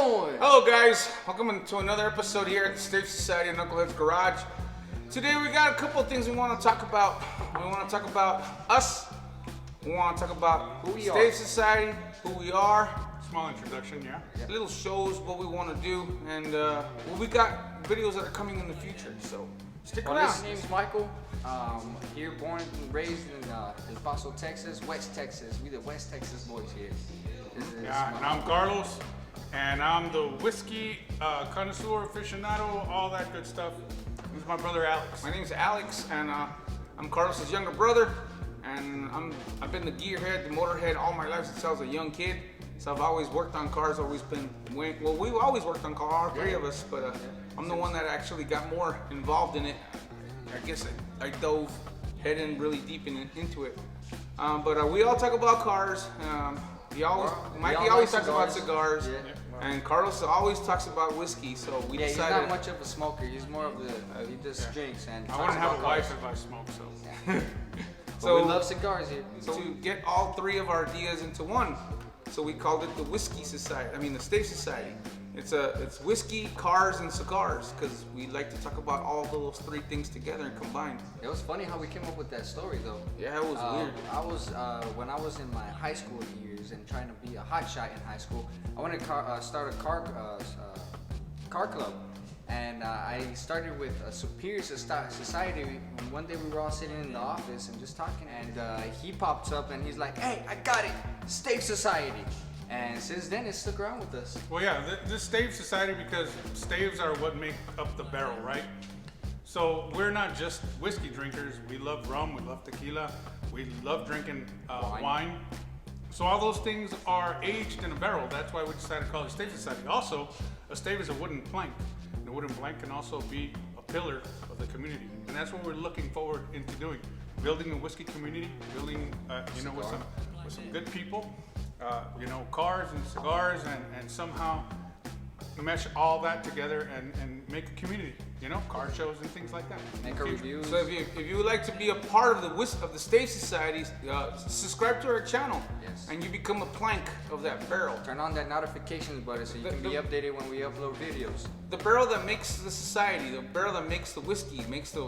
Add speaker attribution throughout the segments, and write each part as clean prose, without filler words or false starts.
Speaker 1: going?
Speaker 2: Hello guys, welcome to another episode here at the Stave Society of Knuckleheads Garage. Today we got a couple of things we want to talk about. We want to talk about us. We want to talk about
Speaker 1: Who we
Speaker 2: Stave
Speaker 1: are.
Speaker 2: Society, who we are,
Speaker 3: Small introduction, yeah.
Speaker 2: little shows, what we want to do, and we got videos that are coming in the future. So stick
Speaker 1: Well,
Speaker 2: around.
Speaker 1: this name's Michael. Here, born and raised in El Paso, Texas, West Texas. We the West Texas boys here. This is
Speaker 3: Yeah, and I'm Carlos, and I'm the whiskey connoisseur, aficionado, all that good stuff. This is my brother Alex.
Speaker 2: My name's Alex, and I'm Carlos's younger brother, and I've been the gearhead, the motorhead all my life since I was a young kid. So I've always worked on cars, always been, well, we've always worked on cars, all three of us, but I'm the one that actually got more involved in it. I guess I dove head in really deep into it. But we all talk about cars. Mikey always talks about cigars,
Speaker 1: Yeah.
Speaker 2: and Carlos always talks about whiskey. So we
Speaker 1: Yeah, he's
Speaker 2: decided.
Speaker 1: not much of a smoker. He's more of the he just drinks and.
Speaker 3: I
Speaker 1: talks
Speaker 3: wouldn't have
Speaker 1: about
Speaker 3: a wife
Speaker 1: cars.
Speaker 3: if I smoked, so.
Speaker 1: But we love cigars here.
Speaker 2: So we get all three of our ideas into one. So we called it the Whiskey Society. I mean the Stave Society. It's whiskey, cars, and cigars because we like to talk about all those three things together and combined.
Speaker 1: It was funny how we came up with that story though.
Speaker 2: Yeah, it was weird.
Speaker 1: I was when I was in my high school years and trying to be a hotshot in high school. I wanted to start a car club, and I started with a Superior Society. And one day we were all sitting in the office and just talking, and he pops up and he's like, "Hey, I got it, Stave Society." And since then, it's stuck around with us.
Speaker 3: Well, yeah, this Stave Society, because staves are what make up the barrel, right? So we're not just whiskey drinkers. We love rum, we love tequila, we love drinking wine. So all those things are aged in a barrel. That's why we decided to call it Stave Society. Also, a stave is a wooden plank. And a wooden plank can also be a pillar of the community. And that's what we're looking forward into doing. Building a whiskey community, building, with some good people, cars and cigars, and somehow mesh all that together and make a community, car shows and things like that.
Speaker 1: Make our reviews.
Speaker 2: So if you would like to be a part of the Stave Society, subscribe to our channel,
Speaker 1: Yes.
Speaker 2: and you become a plank of that barrel.
Speaker 1: Turn on that notifications button so you can be updated when we upload videos.
Speaker 2: The barrel that makes the society, the barrel that makes the whiskey, makes the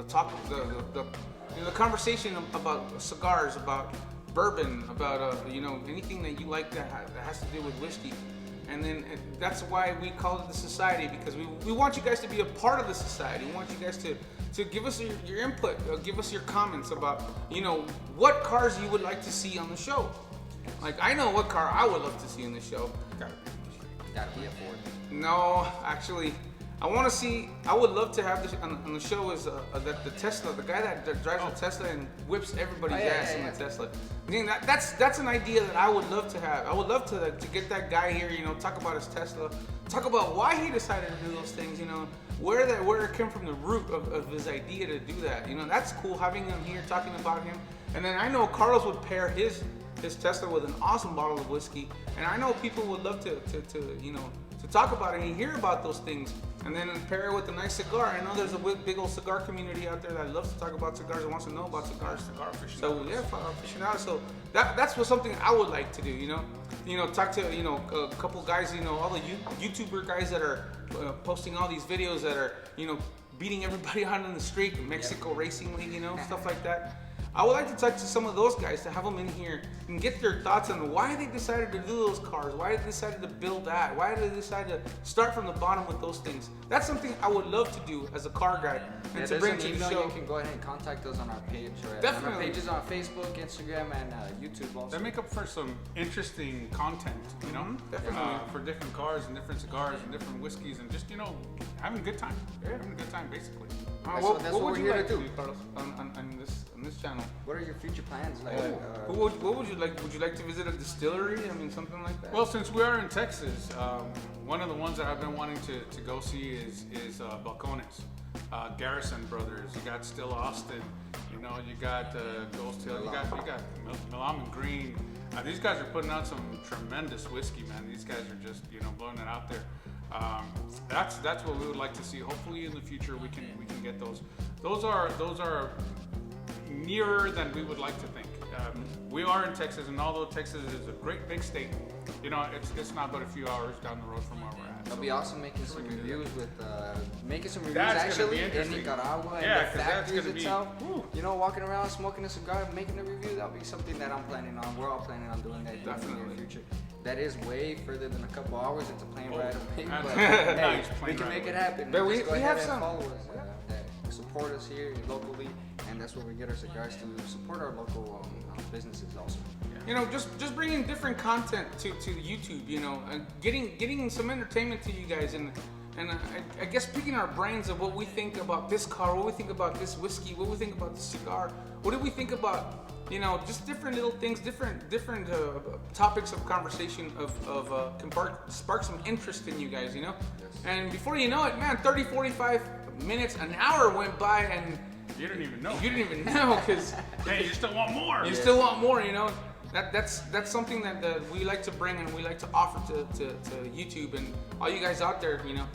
Speaker 2: talk, the conversation about cigars, about bourbon, about anything that you like that has to do with whiskey. And then that's why we call it the society, because we want you guys to be a part of the society. We want you guys to give us your input, give us your comments about what cars you would like to see on the show. Like I know what car I would love to see on the show.
Speaker 1: Gotta be a Ford.
Speaker 2: No, actually, I would love to have this on the show is the Tesla, the guy that drives a Tesla and whips everybody's ass in the Tesla. I mean, that's an idea that I would love to have. I would love to get that guy here, talk about his Tesla, talk about why he decided to do those things, where it came from, the root of his idea to do that. That's cool having him here, talking about him. And then I know Carlos would pair his Tesla with an awesome bottle of whiskey, and I know people would love to talk about it and hear about those things, and then pair it with a nice cigar. I know there's a big old cigar community out there that loves to talk about cigars and wants to know about cigars.
Speaker 3: Cigar aficionados.
Speaker 2: So yeah, aficionados. So that's something I would like to do. Talk to a couple guys. All the YouTuber guys that are posting all these videos that are beating everybody out in the street, Mexico Racing League, stuff like that. I would like to talk to some of those guys, to have them in here and get their thoughts on why they decided to do those cars, why they decided to build that, why they decided to start from the bottom with those things. That's something I would love to do as a car guy and to bring to the
Speaker 1: email.
Speaker 2: show.
Speaker 1: You can go ahead and contact us on our page, or
Speaker 2: Definitely.
Speaker 1: on our pages on Facebook, Instagram, and YouTube also.
Speaker 3: That make up for some interesting content,
Speaker 2: Definitely.
Speaker 3: for different cars and different cigars and different whiskeys and just, having a good time. Having a good time, basically.
Speaker 1: That's
Speaker 2: What
Speaker 1: what
Speaker 2: would
Speaker 1: we're
Speaker 2: you
Speaker 1: here
Speaker 2: like
Speaker 1: to
Speaker 2: to
Speaker 1: do.
Speaker 2: do, Carlos, on this channel?
Speaker 1: What are your future plans? Like,
Speaker 2: What would you like? Would you like to visit a distillery? I mean, something like that.
Speaker 3: Well, since we are in Texas, one of the ones that I've been wanting to go see is Balcones, Garrison Brothers. You got Still Austin, you got Ghost Hill, you got Milam and Green. These guys are putting out some tremendous whiskey, man. These guys are just blowing it out there. That's what we would like to see. Hopefully in the future we can get those. Those are nearer than we would like to think. we are in Texas, and although Texas is a great big state, you know, it's not but a few hours down the road from where we're at.
Speaker 1: It'll be awesome making some reviews with making some reviews
Speaker 3: That's gonna be
Speaker 1: actually in
Speaker 3: interesting.
Speaker 1: Nicaragua
Speaker 3: Yeah,
Speaker 1: and
Speaker 3: 'cause
Speaker 1: the
Speaker 3: that's
Speaker 1: factories
Speaker 3: gonna be-
Speaker 1: itself.
Speaker 3: whew.
Speaker 1: You know, walking around smoking a cigar, making a review. That'll be something that I'm planning on. We're all planning on doing that in the
Speaker 2: Definitely.
Speaker 1: near future. That is way further than a couple hours. It's a plane
Speaker 3: Oh,
Speaker 1: ride away,
Speaker 3: that's
Speaker 1: but
Speaker 3: nice
Speaker 1: hey,
Speaker 3: plane
Speaker 1: we can
Speaker 3: ride
Speaker 1: make it
Speaker 3: away.
Speaker 1: happen.
Speaker 2: But
Speaker 1: Just
Speaker 2: we
Speaker 1: go ahead
Speaker 2: have
Speaker 1: and
Speaker 2: some.
Speaker 1: follow us. That support us here locally, and that's where we get our cigars to support our local businesses also.
Speaker 2: You know, just bringing different content to YouTube. You know, and getting some entertainment to you guys, and I guess picking our brains of what we think about this car, what we think about this whiskey, what we think about this cigar, what do we think about, you know, just different little things, different topics of conversation can spark some interest in you guys, you know. And before you know it, man, 30, 45 minutes, an hour went by, and
Speaker 3: You didn't even know.
Speaker 2: you didn't even know because
Speaker 3: Hey, you still want more?
Speaker 2: you still want more, you know. That's something that we like to bring and we like to offer to YouTube and all you guys out there, you know,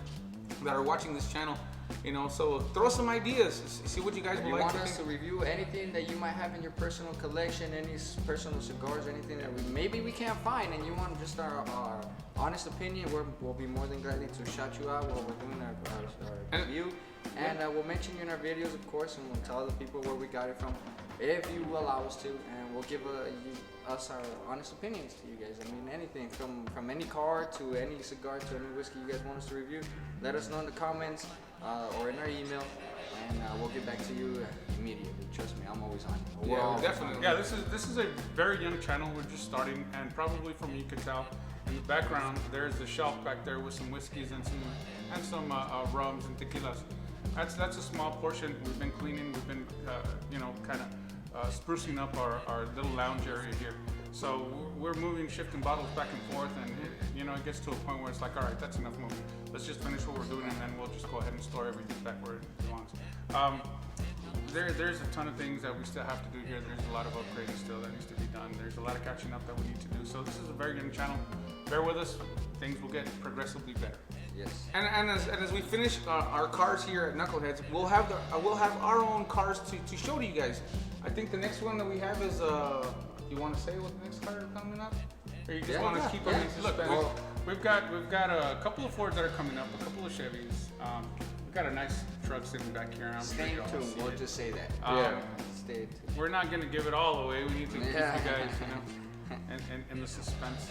Speaker 2: that are watching this channel, you know. So throw some ideas, see what you guys
Speaker 1: If
Speaker 2: would
Speaker 1: you
Speaker 2: like
Speaker 1: want
Speaker 2: to
Speaker 1: us to
Speaker 2: think.
Speaker 1: review anything that you might have in your personal collection, any personal cigars, anything that maybe we can't find, and you want just our honest opinion, we'll be more than glad to shout you out while we're doing our review. And we'll mention you in our videos, of course, and we'll tell the people where we got it from, if you allow us to, and we'll give us our honest opinions to you guys. I mean, anything from any car to any cigar to any whiskey you guys want us to review. Let us know in the comments or in our email, and we'll get back to you immediately. Trust me, I'm always on. We're
Speaker 2: Yeah,
Speaker 1: always
Speaker 2: definitely.
Speaker 1: on.
Speaker 3: Yeah, this is a very young channel. We're just starting, and probably from you could tell in the background there's the shelf back there with some whiskeys and some rums and tequilas. That's a small portion. We've been cleaning. We've been you know, kind of sprucing up our little lounge area here. So we're moving, shifting bottles back and forth, and you know, it gets to a point where it's like, all right, that's enough moving. Let's just finish what we're doing, and then we'll just go ahead and store everything back where it belongs. There's a ton of things that we still have to do here. There's a lot of upgrading still that needs to be done. There's a lot of catching up that we need to do. So this is a very young channel. Bear with us. Things will get progressively better.
Speaker 1: Yes.
Speaker 2: And as we finish our cars here at Knuckleheads, we'll have our own cars to show to you guys. I think the next one that we have is you want to say what the next cars are coming up, or you just want to keep them in
Speaker 3: Look,
Speaker 2: suspense?
Speaker 3: we've got a couple of Fords that are coming up, a couple of Chevys. We've got a nice truck sitting back here. I'm sure
Speaker 1: Stay
Speaker 3: y'all
Speaker 1: tuned.
Speaker 3: see
Speaker 1: We'll
Speaker 3: it.
Speaker 1: just say that. Stay tuned.
Speaker 3: We're not gonna give it all away. We need to keep you
Speaker 1: Yeah.
Speaker 3: guys, you know, in the suspense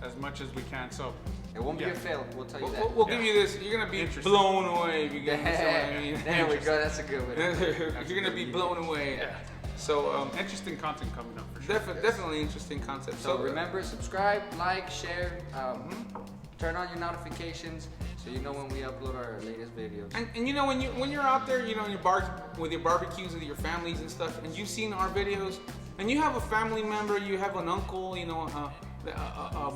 Speaker 3: as much as we can. So
Speaker 1: It won't be
Speaker 3: Yeah.
Speaker 1: a fail. We'll tell you that.
Speaker 2: We'll give you this. You're gonna be
Speaker 3: Interesting.
Speaker 2: blown away if you get this. I mean,
Speaker 1: There we go. That's a good one.
Speaker 2: you're gonna be blown away.
Speaker 3: Yeah.
Speaker 2: So
Speaker 3: interesting content coming up for sure.
Speaker 2: definitely interesting concept.
Speaker 1: So remember, subscribe, like, share, turn on your notifications so you know when we upload our latest videos.
Speaker 2: And you know, when you're out there, you know, in your with your barbecues with your families and stuff, and you've seen our videos, and you have a family member, you have an uncle, you know,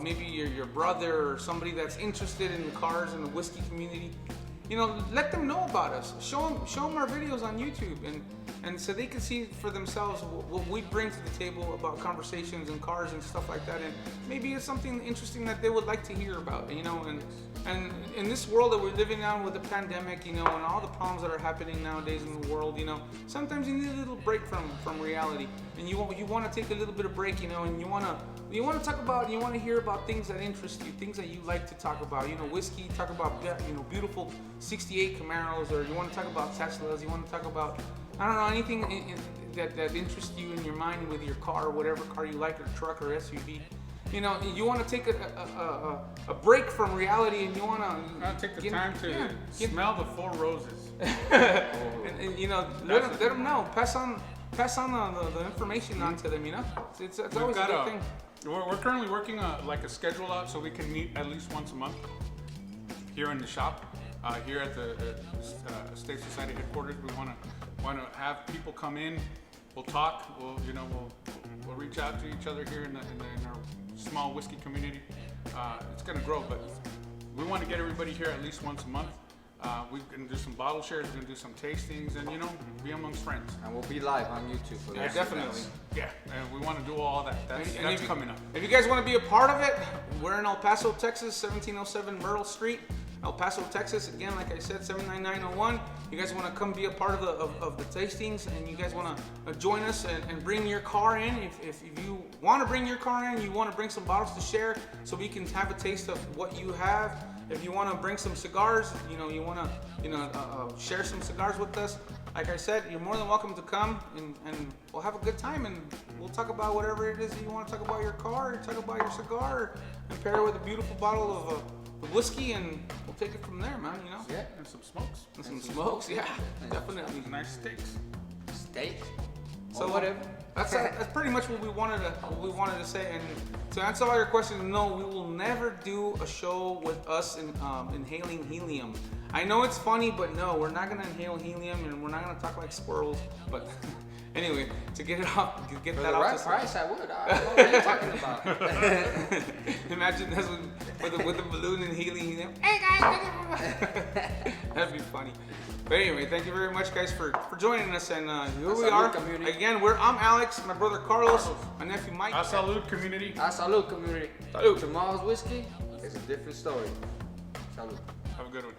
Speaker 2: maybe your brother or somebody that's interested in the cars and the whiskey community, you know, let them know about us. Show them our videos on YouTube, and so they can see for themselves what we bring to the table about conversations and cars and stuff like that. And maybe it's something interesting that they would like to hear about, you know. And in this world that we're living now with the pandemic, you know, and all the problems that are happening nowadays in the world, you know, sometimes you need a little break from reality, and you want to take a little bit of break, you know, and you want to talk about, you want to hear about things that interest you, things that you like to talk about, you know, whiskey, talk about, you know, beautiful 68 Camaros, or you want to talk about Teslas, you want to talk about, I don't know, anything that interests you in your mind with your car, whatever car you like, or truck or SUV. You know, you want to take a break from reality, and you want to
Speaker 3: I'll take the time to smell the 4 roses.
Speaker 2: and you know, let them know. Pass on the information on to them. You know, it's always a good thing.
Speaker 3: We're currently working like a schedule out so we can meet at least once a month here in the shop, here at the State Society headquarters. We want to have people come in. We'll talk. We'll reach out to each other here in our small whiskey community. It's gonna grow, but we want to get everybody here at least once a month. We're gonna do some bottle shares. We're gonna do some tastings, and be amongst friends.
Speaker 1: And we'll be live on YouTube for
Speaker 2: Yeah,
Speaker 1: those.
Speaker 2: definitely.
Speaker 3: Yeah, and we want to do all that. That's
Speaker 2: if
Speaker 3: coming up.
Speaker 2: If you guys want to be a part of it, we're in El Paso, Texas, 1707 Myrtle Street. El Paso, Texas. Again, like I said, 79901. You guys want to come be a part of the tastings, and you guys want to join us and bring your car in. If you want to bring your car in, you want to bring some bottles to share so we can have a taste of what you have. If you want to bring some cigars, you want to, share some cigars with us. Like I said, you're more than welcome to come, and we'll have a good time, and we'll talk about whatever it is that you want to talk about your car, or talk about your cigar, and pair it with a beautiful bottle of whiskey, and we'll take it from there, man.
Speaker 3: Yeah, and some smokes.
Speaker 2: And some smokes, yeah, definitely.
Speaker 3: Nice steaks.
Speaker 1: Steak.
Speaker 2: So
Speaker 1: whatever.
Speaker 2: That's pretty much what we wanted to say. And to answer all your questions, no, we will never do a show with us inhaling helium. I know it's funny, but no, we're not gonna inhale helium, and we're not gonna talk like squirrels. But anyway, to get it off, to get
Speaker 1: For
Speaker 2: that
Speaker 1: the
Speaker 2: off.
Speaker 1: right price, I would. I don't know what you're talking about.
Speaker 2: Imagine this with the balloon and helium. Hey guys, that'd be funny. But anyway, thank you very much, guys, for joining us. And here we are.
Speaker 1: Community.
Speaker 2: Again, I'm Alex, my brother Carlos, my nephew Mike.
Speaker 3: A salud, community.
Speaker 1: Salud, community.
Speaker 2: Salud.
Speaker 1: Tomorrow's whiskey is a different story. Salud.
Speaker 3: Have a good one.